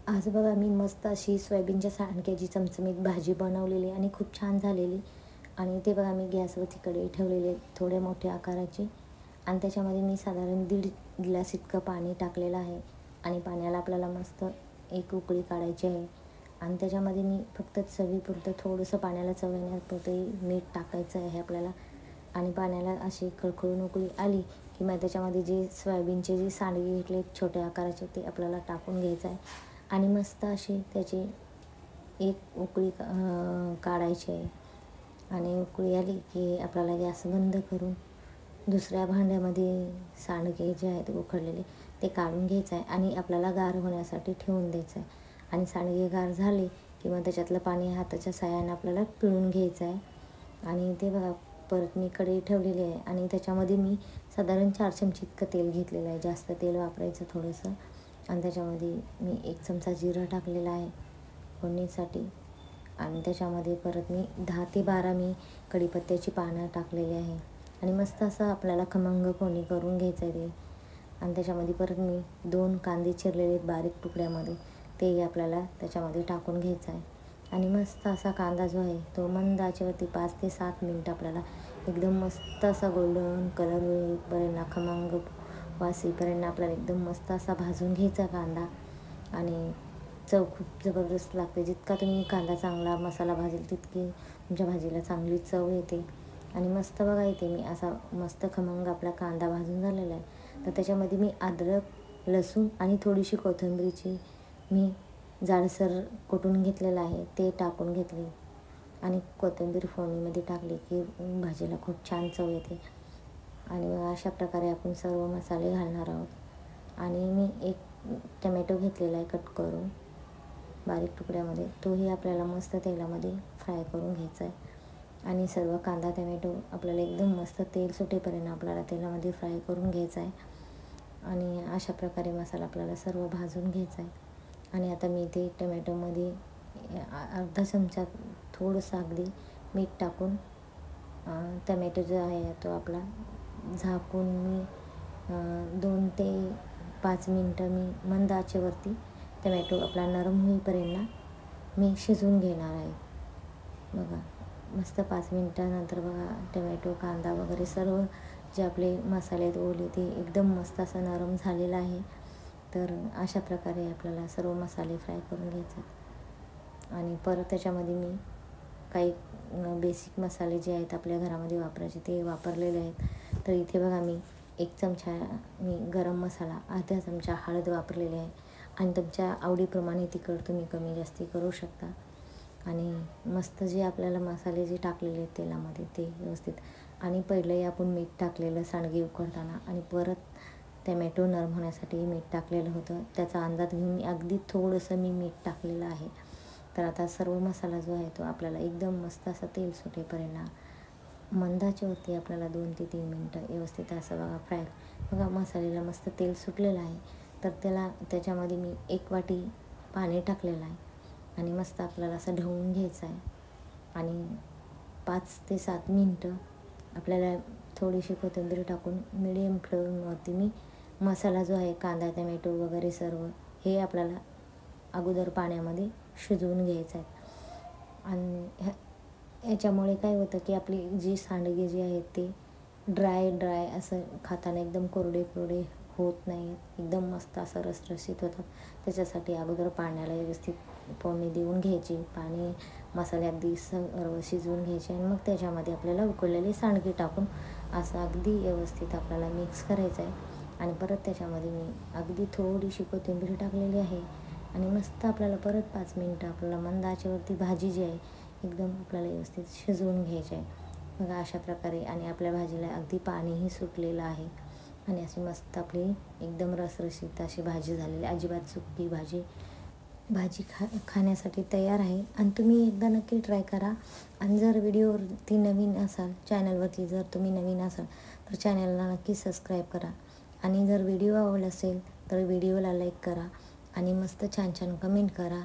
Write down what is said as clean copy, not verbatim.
आज बघा मी मस्त अशी सोयाबीनच्या सांडग्याची चमचमीत भाजी बनवलेली आणि खूप छान झालेली. आणि ते बघा मी गॅसवरती कढई ठेवलेली थोड्या मोठ्या आकाराची आणि त्याच्यामध्ये मी साधारण 1.5 ग्लास इतकं पाणी टाकलेलं आहे. आणि पाण्याला आपल्याला मस्त एक उकळी काढायची आहे. आणि त्याच्यामध्ये मी फक्त चवीपुरतं थोडंसं पाण्याला चव येण्यापुरतं मीठ टाकायचं आहे आपल्याला. आणि पाण्याला अशी खळखळून उकळी आली की मग त्याच्यामध्ये जे सोयाबीनचे जे सांडगे घेतले छोट्या आकाराचे ते आपल्याला टाकून घ्यायचं आहे. आणि मस्त अशी त्याची एक उकळी काढायची आहे. आणि उकळी आली की आपल्याला गॅस बंद करून दुसऱ्या भांड्यामध्ये सांडगे जे आहेत उकडलेले ते काढून घ्यायचं आहे आणि आपल्याला गार होण्यासाठी ठेवून द्यायचं आहे. आणि सांडगे गार झाले की मग त्याच्यातलं पाणी हाताच्या साहाय्याने आपल्याला पिळून घ्यायचं आहे. आणि ते बघा परत मी कढई ठेवलेली आहे आणि त्याच्यामध्ये मी साधारण 4 चमचे इतकं तेल घेतलेलं आहे. जास्त तेल वापरायचं थोडंसं. आणि त्याच्यामध्ये मी 1 चमचा जिरं टाकलेला आहे फोडणीसाठी. आणि त्याच्यामध्ये परत मी 10 ते 12 मी कढीपत्त्याची पानं टाकलेली आहे. आणि मस्त असं आपल्याला खमंग फोडणी करून घ्यायचं आहे ते. आणि त्याच्यामध्ये परत मी 2 कांदे चिरलेले बारीक तुकड्यामध्ये तेही आपल्याला त्याच्यामध्ये टाकून घ्यायचं आहे. आणि मस्त असा कांदा जो आहे तो मंद आचेवरती 5 ते 7 मिनटं आपल्याला एकदम मस्त असा गोल्डन कलर येईपर्यंत खमंग वास येईपर्यंत आपल्याला एकदम मस्त असा भाजून घ्यायचा कांदा. आणि चव खूप जबरदस्त लागते. जितका तुम्ही कांदा चांगला मसाला भाजेल तितकी तुमच्या भाजीला चांगली चव येते. आणि मस्त बघा इथे मी असा मस्त खमंग आपला कांदा भाजून झालेला आहे. तर त्याच्यामध्ये मी अद्रक, लसूण आणि थोडीशी कोथिंबीरची मी जाडसर कुटून घेतलेलं आहे ते टाकून घेतले. आणि कोथिंबीर फोडणीमध्ये टाकली की भाजीला खूप छान चव येते. आणि अशा प्रकारे आपण सर्व मसाले घालणार आहोत. आणि मी एक टमॅटो घेतलेला आहे कट करून बारीक तुकड्यामध्ये. तोही आपल्याला मस्त तेलामध्ये फ्राय करून घ्यायचा आहे. आणि सर्व कांदा टमॅटो आपल्याला एकदम मस्त तेल सुटेपर्यंत आपल्याला तेलामध्ये फ्राय करून घ्यायचा आहे. आणि अशा प्रकारे मसाला आपल्याला सर्व भाजून घ्यायचा आहे. आणि आता मी ते टमॅटोमध्ये अर्धा चमचा थोडंसं अगदी मीठ टाकून टमॅटो जो आहे तो आपला झाकून मी 2 ते 5 मिनटं मी मंद आचेवरती टमॅटो आपला नरम होईपर्यंत मी शिजवून घेणार आहे. बघा मस्त 5 मिनटानंतर बघा टमॅटो कांदा वगैरे सर्व जे आपले मसाले आहेत ओले ते एकदम मस्त असं नरम झालेलं आहे. तर अशा प्रकारे आपल्याला सर्व मसाले फ्राय करून घ्यायचे. आणि परत त्याच्यामध्ये मी काही बेसिक मसाले जे आहेत आपल्या घरामध्ये वापरायचे ते वापरलेले आहेत. तर इथे बघा मी 1 चमचा मी गरम मसाला, अर्धा चमचा हळद वापरलेली आहे. आणि तुमच्या आवडीप्रमाणे तिखट तुम्ही कमी जास्ती करू शकता. आणि मस्त जे आपल्याला मसाले जे टाकलेले आहेत तेलामध्ये ते व्यवस्थित. आणि पहिलंही आपण मीठ टाकलेलं सांडगे उकडताना आणि परत टमॅटो नरम होण्यासाठी मीठ टाकलेलं होतं. त्याचा अंदाज घेऊन मी अगदी थोडंसं मीठ टाकलेलं आहे. तर आता सर्व मसाला जो आहे तो आपल्याला एकदम मस्त असं तेल सुटेपर्यंत मंद आचेवरती आपल्याला 2 ते 3 मिनटं व्यवस्थित असं बघा फ्राय. बघा मसाल्याला मस्त तेल सुटलेलं आहे. तर त्याच्यामध्ये मी 1 वाटी पाणी टाकलेलं आहे. आणि मस्त आपल्याला असं ढवळून घ्यायचं आहे. आणि 5 ते 7 मिनटं आपल्याला थोडीशी कोथिंबीर टाकून मिडियम फ्लेमवरती मी मसाला जो आहे कांदा टमॅटो वगैरे सर्व हे आपल्याला अगोदर पाण्यामध्ये शिजवून घ्यायचं आहे. आणि याच्यामुळे काय होतं की आपली जी सांडगे जे आहेत ते ड्राय असं खाताना एकदम कोरडे होत नाही. एकदम मस्त असं रसरशीत होतात. त्याच्यासाठी अगोदर पाण्याला व्यवस्थित फोडणी देऊन घ्यायची. पाणी मसाले अगदी सर्व शिजवून घ्यायचे. आणि मग त्याच्यामध्ये आपल्याला उकळलेले सांडगे टाकून असं अगदी व्यवस्थित आपल्याला मिक्स करायचं आहे. आणि परत त्याच्यामध्ये मी अगदी थोडीशी कोथिंबीर टाकलेली आहे. आणि मस्त आपल्याला परत 5 मिनटं आपल्याला मंद आचेवरती भाजी जी आहे एकदम आपल्याला व्यवस्थित शिजवून घ्यायची आहे. बघा अशा प्रकारे. आणि आपल्या भाजीला अगदी पाणीही सुटलेलं आहे. आणि अशी मस्त आपली एकदम रसरशीत अशी भाजी झालेली, अजिबात सुकी भाजी खाण्यासाठी तयार आहे. आणि तुम्ही एकदा नक्की ट्राय करा. आणि जर व्हिडिओवरती नवीन असाल, चॅनलवरती जर तुम्ही नवीन असाल तर चॅनलला नक्की सबस्क्राईब करा. आणि जर व्हिडिओ आवडला असेल तर व्हिडिओला लाईक करा. आणि मस्त छान कमेंट करा.